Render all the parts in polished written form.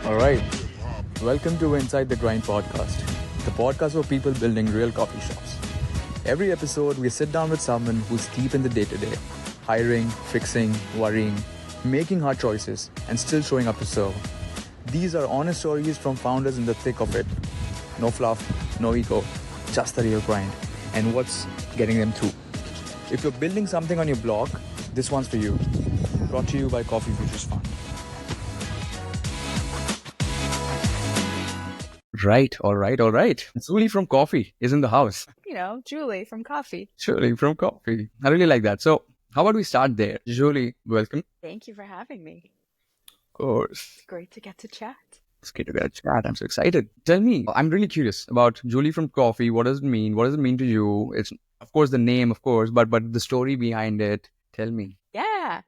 All right. Welcome to Inside the Grind podcast, the podcast for people building real coffee shops. Every episode, we sit down with someone who's deep in the day to day, hiring, fixing, worrying, making hard choices, and still showing up to serve. These are honest stories from founders in the thick of it. No fluff, no ego, just the real grind and what's getting them through. If you're building something on your blog, this one's for you. Brought to you by Coffee Futures Fund. Right, all right. Julie from Coffee is in the house. Julie from Coffee. Julie from Coffee. I really like that. So, how about we start there? Julie, welcome. Thank you for having me. Of course. It's great to get to chat. It's great to get a chat. I'm so excited. Tell me, I'm really curious about Julie from Coffee. What does it mean? What does it mean to you? It's, of course, the name, of course, but the story behind it. Tell me. Yeah.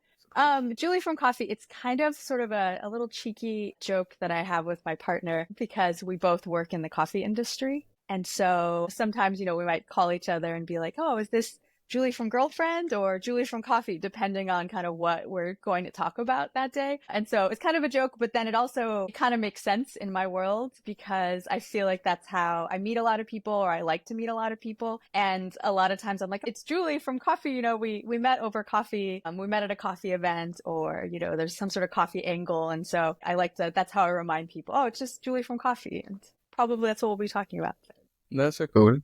Julie from Coffee, it's kind of sort of a little cheeky joke that I have with my partner because we both work in the coffee industry. And so sometimes, we might call each other and be like, oh, is this Julie from Girlfriend or Julie from Coffee, depending on kind of what we're going to talk about that day. And so it's kind of a joke, but then it also kind of makes sense in my world because I feel like that's how I meet a lot of people, or I like to meet a lot of people. And a lot of times I'm like, it's Julie from Coffee. We met over coffee. We met at a coffee event, or, there's some sort of coffee angle. And so I like to, that's how I remind people, oh, it's just Julie from Coffee. And probably that's what we'll be talking about. That's so cool.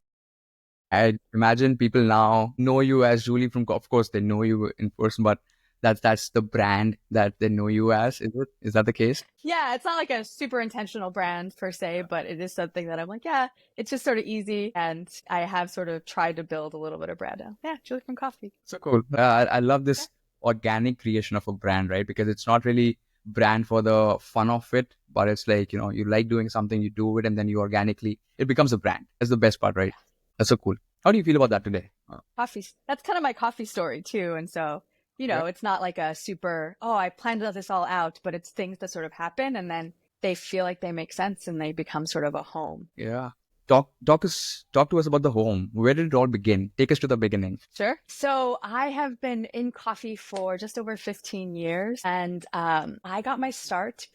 I imagine people now know you as Julie from, of course, they know you in person, but that's the brand that they know you as. Is it? Is that the case? Yeah, it's not like a super intentional brand per se, but it is something that I'm like, yeah, it's just sort of easy. And I have sort of tried to build a little bit of brand now. Yeah, Julie from Coffee. So cool. I love this organic creation of a brand, right? Because it's not really brand for the fun of it, but it's like, you like doing something, you do it, and then you organically, it becomes a brand. That's the best part, right? That's so cool. How do you feel about that today? Coffee. That's kind of my coffee story too. And so, it's not like a super, oh, I planned this all out, but it's things that sort of happen and then they feel like they make sense and they become sort of a home. Yeah. Talk to us about the home. Where did it all begin? Take us to the beginning. Sure. So I have been in coffee for just over 15 years, and I got my start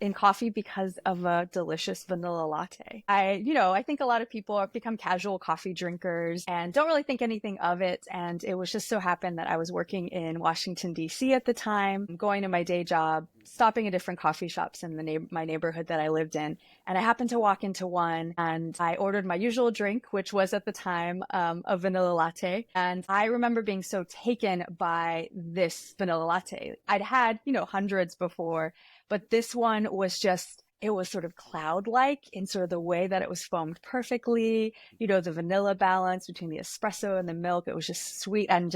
in coffee because of a delicious vanilla latte. I think a lot of people have become casual coffee drinkers and don't really think anything of it. And it was just so happened that I was working in Washington, D.C. at the time, going to my day job, stopping at different coffee shops in my neighborhood that I lived in. And I happened to walk into one and I ordered my usual drink, which was at the time a vanilla latte. And I remember being so taken by this vanilla latte. I'd had, hundreds before, but this one was just, it was sort of cloud-like in sort of the way that it was foamed perfectly, the vanilla balance between the espresso and the milk. It was just sweet and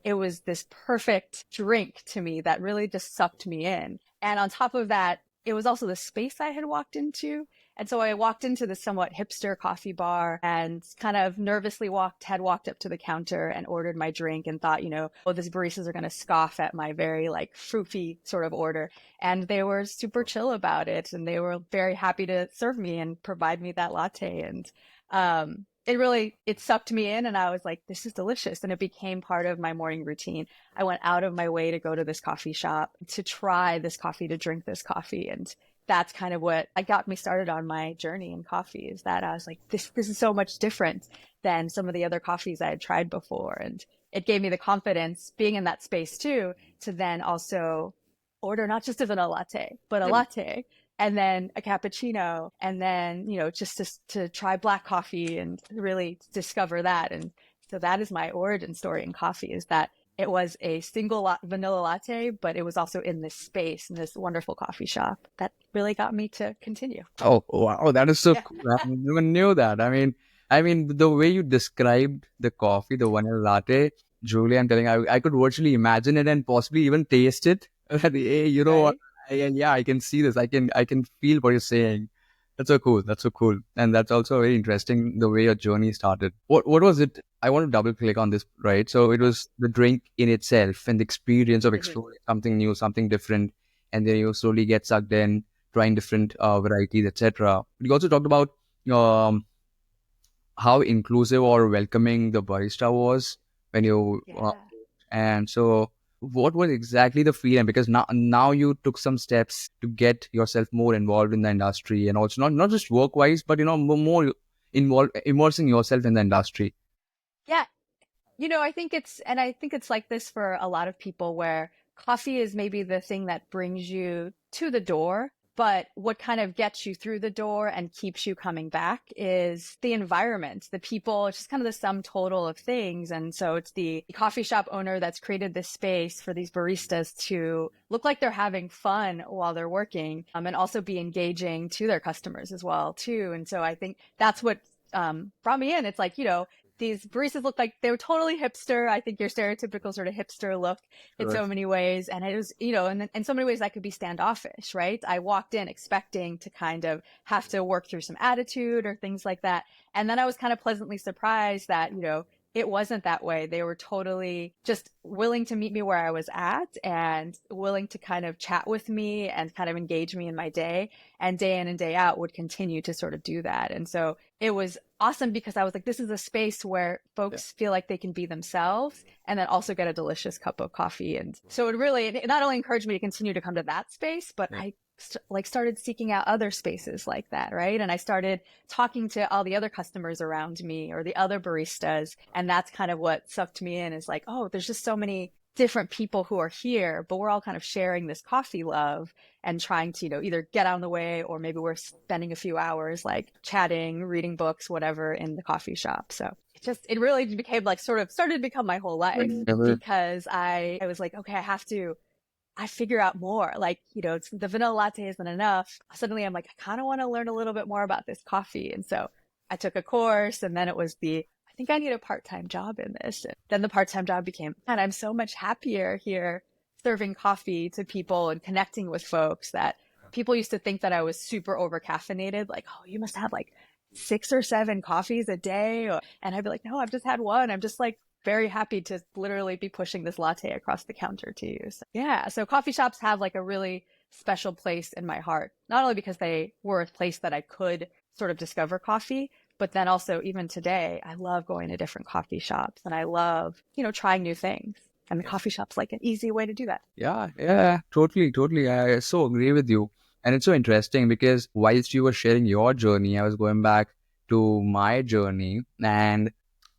it was this perfect drink to me that really just sucked me in. And on top of that, it was also the space I had walked into. And so I walked into this somewhat hipster coffee bar and kind of nervously walked up to the counter and ordered my drink and thought, oh, these baristas are going to scoff at my very like fruity sort of order. And they were super chill about it. And they were very happy to serve me and provide me that latte. And it sucked me in and I was like, this is delicious. And it became part of my morning routine. I went out of my way to go to this coffee shop, to try this coffee, to drink this coffee. And that's kind of what got me started on my journey in coffee, is that I was like, this is so much different than some of the other coffees I had tried before. And it gave me the confidence, being in that space too, to then also order not just a vanilla latte, but a latte. And then a cappuccino, and then, just to try black coffee and really discover that. And so that is my origin story in coffee, is that it was a single vanilla latte, but it was also in this space, in this wonderful coffee shop that really got me to continue. Oh, wow. That is so cool. I never knew that. I mean, the way you described the coffee, the vanilla latte, Julie, I'm telling you, I could virtually imagine it and possibly even taste it. Hey, you know what? Yeah, I can see this. I can feel what you're saying. That's so cool. That's so cool. And that's also very interesting, the way your journey started. What was it? I want to double click on this, right? So it was the drink in itself and the experience of exploring something new, something different. And then you slowly get sucked in, trying different varieties, etc. But you also talked about how inclusive or welcoming the barista was when you, and so what was exactly the feeling? Because now you took some steps to get yourself more involved in the industry, and also not just work wise, but more involved, immersing yourself in the industry. Yeah, I think it's like this for a lot of people where coffee is maybe the thing that brings you to the door, but what kind of gets you through the door and keeps you coming back is the environment, the people, it's just kind of the sum total of things. And so it's the coffee shop owner that's created this space for these baristas to look like they're having fun while they're working, and also be engaging to their customers as well, too. And so I think that's what brought me in. It's like, these baristas look like they were totally hipster. I think your stereotypical sort of hipster look in Right. so many ways. And it was, and in so many ways that could be standoffish, right? I walked in expecting to kind of have to work through some attitude or things like that. And then I was kind of pleasantly surprised that, it wasn't that way. They were totally just willing to meet me where I was at and willing to kind of chat with me and kind of engage me in my day. And day in and day out would continue to sort of do that. And so it was awesome because I was like, this is a space where Yeah. folks feel like they can be themselves and then also get a delicious cup of coffee. And so it not only encouraged me to continue to come to that space, but Yeah. I started seeking out other spaces like that, right? And I started talking to all the other customers around me or the other baristas, and that's kind of what sucked me in, is like, oh, there's just so many different people who are here, but we're all kind of sharing this coffee love and trying to, either get out of the way, or maybe we're spending a few hours like chatting, reading books, whatever, in the coffee shop. So it really became like sort of started to become my whole life, Whenever. because I was like, okay, I figure out more. Like, it's, the vanilla latte isn't enough. Suddenly I'm like, I kind of want to learn a little bit more about this coffee. And so I took a course, and then it was I think I need a part-time job in this. And then the part-time job became, and I'm so much happier here serving coffee to people and connecting with folks, that people used to think that I was super over caffeinated. Like, oh, you must have like 6 or 7 coffees a day. And I'd be like, no, I've just had one. I'm just like very happy to literally be pushing this latte across the counter to you. So, yeah. So coffee shops have like a really special place in my heart, not only because they were a place that I could sort of discover coffee, but then also even today, I love going to different coffee shops and I love, trying new things. And the coffee shop's like an easy way to do that. Yeah, yeah, totally, totally. I so agree with you. And it's so interesting because whilst you were sharing your journey, I was going back to my journey. And,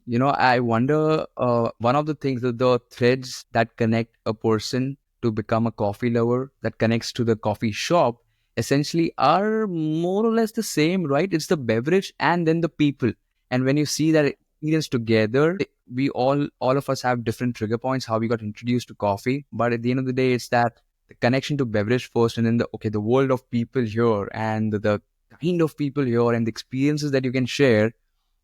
I wonder, one of the things, that the threads that connect a person to become a coffee lover, that connects to the coffee shop, essentially are more or less the same, right? It's the beverage and then the people. And when you see that experience together, we all of us have different trigger points, how we got introduced to coffee. But at the end of the day, it's that the connection to beverage first, and then the world of people here, and the kind of people here, and the experiences that you can share.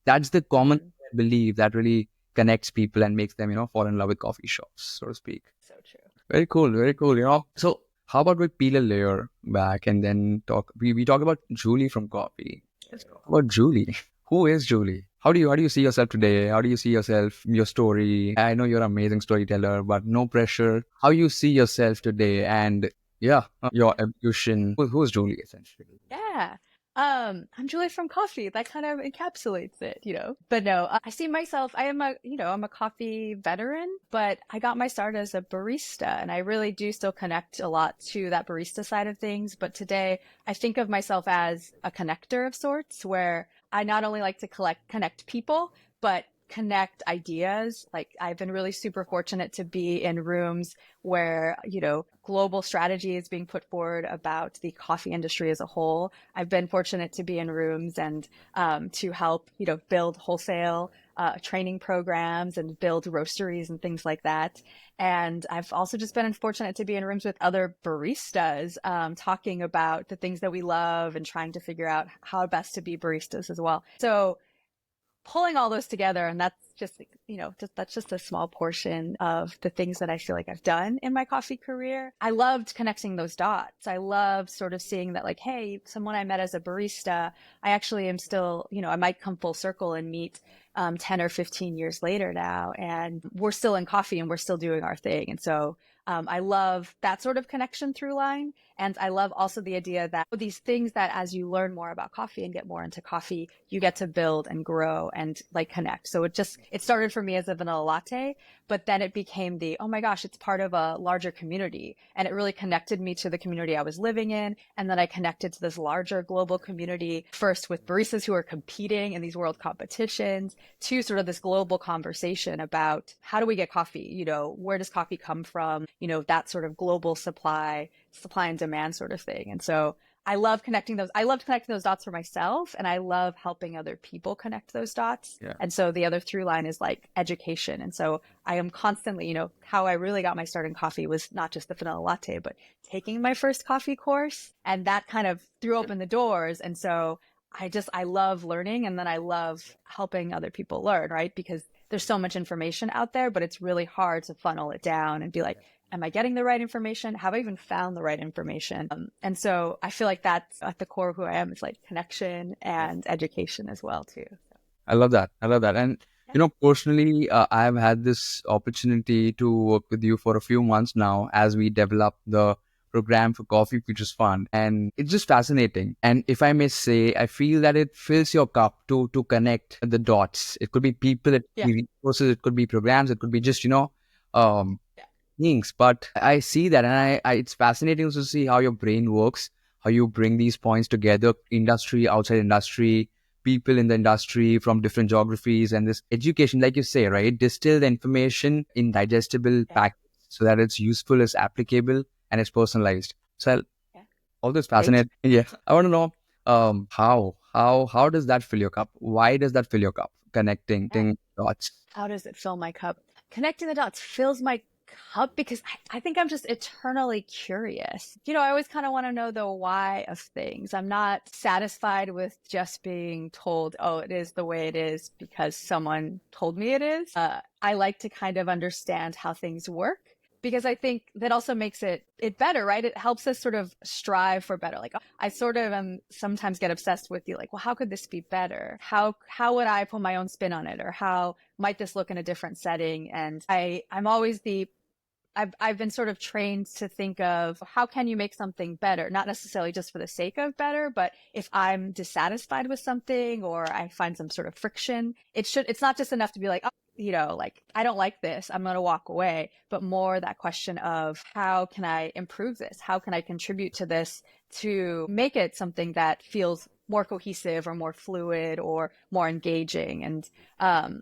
That's the common Mm, belief that really connects people and makes them, fall in love with coffee shops, so to speak. so true. Very cool, very cool. So how about we peel a layer back and then we talk about Julie from coffee. Let's talk about Julie. Who is Julie? How do you see yourself today? How do you see yourself, your story? I know you're an amazing storyteller, but no pressure. How you see yourself today, and yeah, your evolution. Who's Julie essentially? Yeah. I'm Julie from coffee. That kind of encapsulates it. But no, I see myself, I'm a coffee veteran, but I got my start as a barista, and I really do still connect a lot to that barista side of things. But today I think of myself as a connector of sorts, where I not only like to connect people, but connect ideas. Like, I've been really super fortunate to be in rooms where, global strategy is being put forward about the coffee industry as a whole. I've been fortunate to be in rooms and to help, build wholesale training programs and build roasteries and things like that. And I've also just been fortunate to be in rooms with other baristas, talking about the things that we love and trying to figure out how best to be baristas as well. So pulling all those together, and that's just, that's just a small portion of the things that I feel like I've done in my coffee career. I loved connecting those dots. I loved sort of seeing that, like, hey, someone I met as a barista, I actually am still, I might come full circle and meet 10 or 15 years later now, and we're still in coffee and we're still doing our thing. And so I love that sort of connection through line. And I love also the idea that these things that as you learn more about coffee and get more into coffee, you get to build and grow and like connect. So it started for me as a vanilla latte, but then it became oh my gosh, it's part of a larger community. And it really connected me to the community I was living in. And then I connected to this larger global community, first with baristas who are competing in these world competitions, to sort of this global conversation about how do we get coffee? Where does coffee come from? That sort of global supply and demand sort of thing. And so I love connecting those. I loved connecting those dots for myself, and I love helping other people connect those dots. Yeah. And so the other through line is like education. And so I am constantly, how I really got my start in coffee was not just the vanilla latte, but taking my first coffee course, and that kind of threw open the doors. And so I love learning, and then I love helping other people learn, right? Because there's so much information out there, but it's really hard to funnel it down and be like, am I getting the right information? Have I even found the right information? And so I feel like that's at the core of who I am. It's like connection and education as well too. I love that. And personally, I've had this opportunity to work with you for a few months now as we develop the program for Coffee Futures Fund, and it's just fascinating. And if I may say, I feel that it fills your cup to connect the dots. It could be people, it could be resources, it could be programs, it could be just things. But I see that, and it's fascinating to see how your brain works, how you bring these points together, industry, outside industry, people in the industry from different geographies, and this education, like you say, right? Distill the information in digestible packets so that it's useful, it's applicable, and it's personalized. So all this fascinating. Yeah. I want to know how does that fill your cup? Why does that fill your cup? Connecting dots. How does it fill my cup? Connecting the dots fills my cup because I think I'm just eternally curious. I always kind of want to know the why of things. I'm not satisfied with just being told, oh, it is the way it is because someone told me it is. I like to kind of understand how things work, because I think that also makes it better, right? It helps us sort of strive for better. Like I sort of sometimes get obsessed with you, like, well, how could this be better? How would I put my own spin on it? Or how might this look in a different setting? And I'm always I've been sort of trained to think of how can you make something better, not necessarily just for the sake of better, but if I'm dissatisfied with something or I find some sort of friction, it's not just enough to be like, oh, like, I don't like this, I'm going to walk away, but more that question of how can I improve this? How can I contribute to this to make it something that feels more cohesive or more fluid or more engaging? And,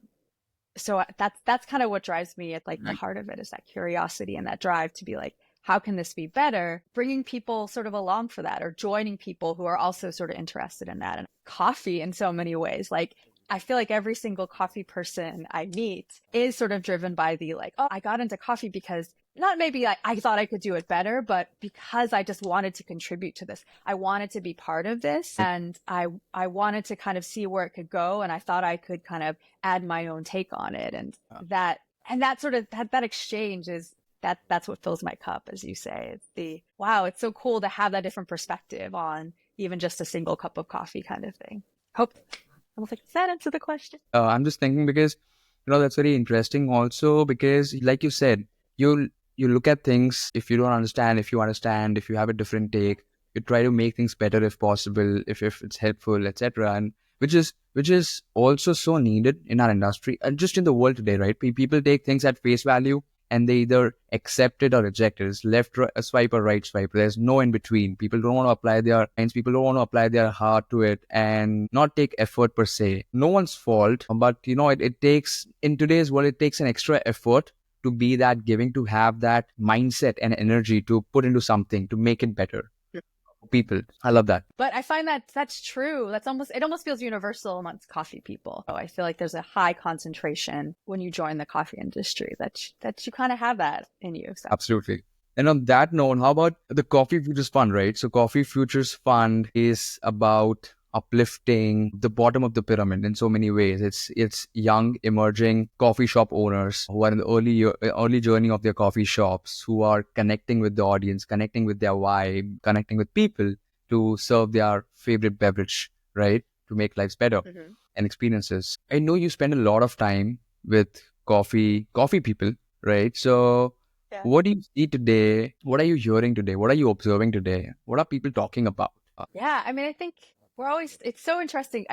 so that's kind of what drives me at like the heart of it, is that curiosity and that drive to be like, how can this be better? Bringing people sort of along for that, or joining people who are also sort of interested in that. And coffee in so many ways, like I feel like every single coffee person I meet is sort of driven by the like, oh, I got into coffee because not maybe like I thought I could do it better, but because I just wanted to contribute to this. I wanted to be part of this, and I wanted to kind of see where it could go, and I thought I could kind of add my own take on it. And that sort of that exchange is that's what fills my cup, as you say. It's wow, it's so cool to have that different perspective on even just a single cup of coffee kind of thing. Hope I was like, does that answer the question? I'm just thinking because that's very interesting also, because like you said, you look at things, if you don't understand, if you understand, if you have a different take, you try to make things better if possible, if it's helpful, etc. And which is also so needed in our industry and just in the world today, right? People take things at face value and they either accept it or reject it. It's left swipe or right swipe. There's no in between. People don't want to apply their minds. People don't want to apply their heart to it and not take effort per se. No one's fault, but it takes, in today's world, it takes an extra effort to be that giving, to have that mindset and energy to put into something to make it better for people. I love that. But I find that that's true. It almost feels universal amongst coffee people. So I feel like there's a high concentration when you join the coffee industry that you kind of have that in you. So. Absolutely. And on that note, how about the Coffee Futures Fund, right? So Coffee Futures Fund is about uplifting the bottom of the pyramid in so many ways. It's young, emerging coffee shop owners who are in the early journey of their coffee shops, who are connecting with the audience, connecting with their vibe, connecting with people to serve their favorite beverage, right? To make lives better and experiences. I know you spend a lot of time with coffee people, right? So Yeah. What do you see today? What are you hearing today? What are you observing today? What are people talking about? Yeah, I mean, I think it's so interesting.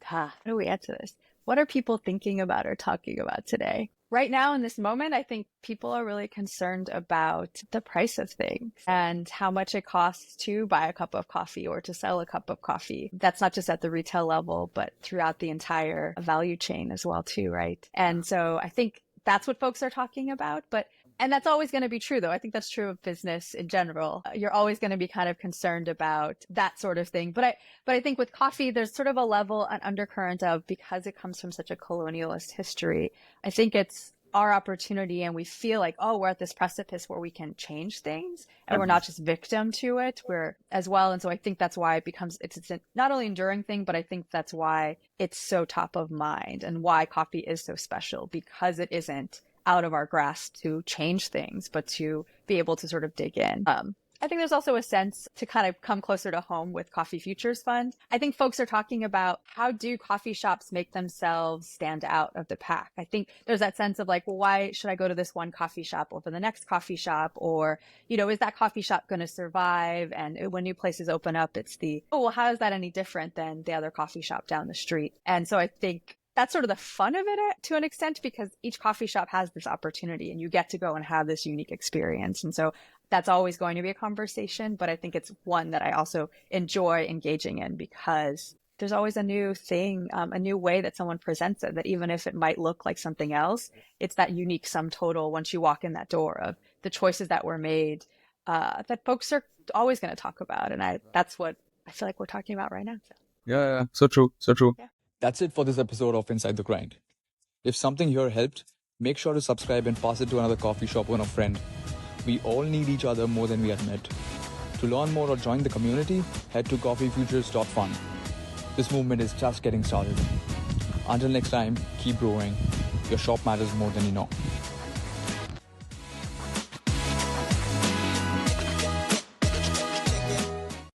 How do we answer this? What are people thinking about or talking about today? Right now, in this moment, I think people are really concerned about the price of things and how much it costs to buy a cup of coffee or to sell a cup of coffee. That's not just at the retail level, but throughout the entire value chain as well, too, right? And so I think that's what folks are talking about. And that's always going to be true, though. I think that's true of business in general. You're always going to be kind of concerned about that sort of thing. But I think with coffee, there's sort of a level, an undercurrent of, because it comes from such a colonialist history, I think it's our opportunity, and we feel like, oh, we're at this precipice where we can change things and we're not just victim to it. We're as well. And so I think that's why it's not only enduring thing, but I think that's why it's so top of mind and why coffee is so special, because it isn't out of our grasp to change things, but to be able to sort of dig in. I think there's also a sense to kind of come closer to home with Coffee Futures Fund. I think folks are talking about, how do coffee shops make themselves stand out of the pack? I think there's that sense of like, well, why should I go to this one coffee shop over the next coffee shop? Or, is that coffee shop going to survive? And when new places open up, it's well, how is that any different than the other coffee shop down the street? And so I think that's sort of the fun of it to an extent, because each coffee shop has this opportunity and you get to go and have this unique experience. And so that's always going to be a conversation, but I think it's one that I also enjoy engaging in, because there's always a new thing, a new way that someone presents it, that even if it might look like something else, it's that unique sum total once you walk in that door of the choices that were made, that folks are always going to talk about. And that's what I feel like we're talking about right now. So. Yeah, so true, so true. Yeah. That's it for this episode of Inside the Grind. If something here helped, make sure to subscribe and pass it to another coffee shop or a friend. We all need each other more than we admit. To learn more or join the community, head to coffeefutures.fun. This movement is just getting started. Until next time, keep growing. Your shop matters more than you know.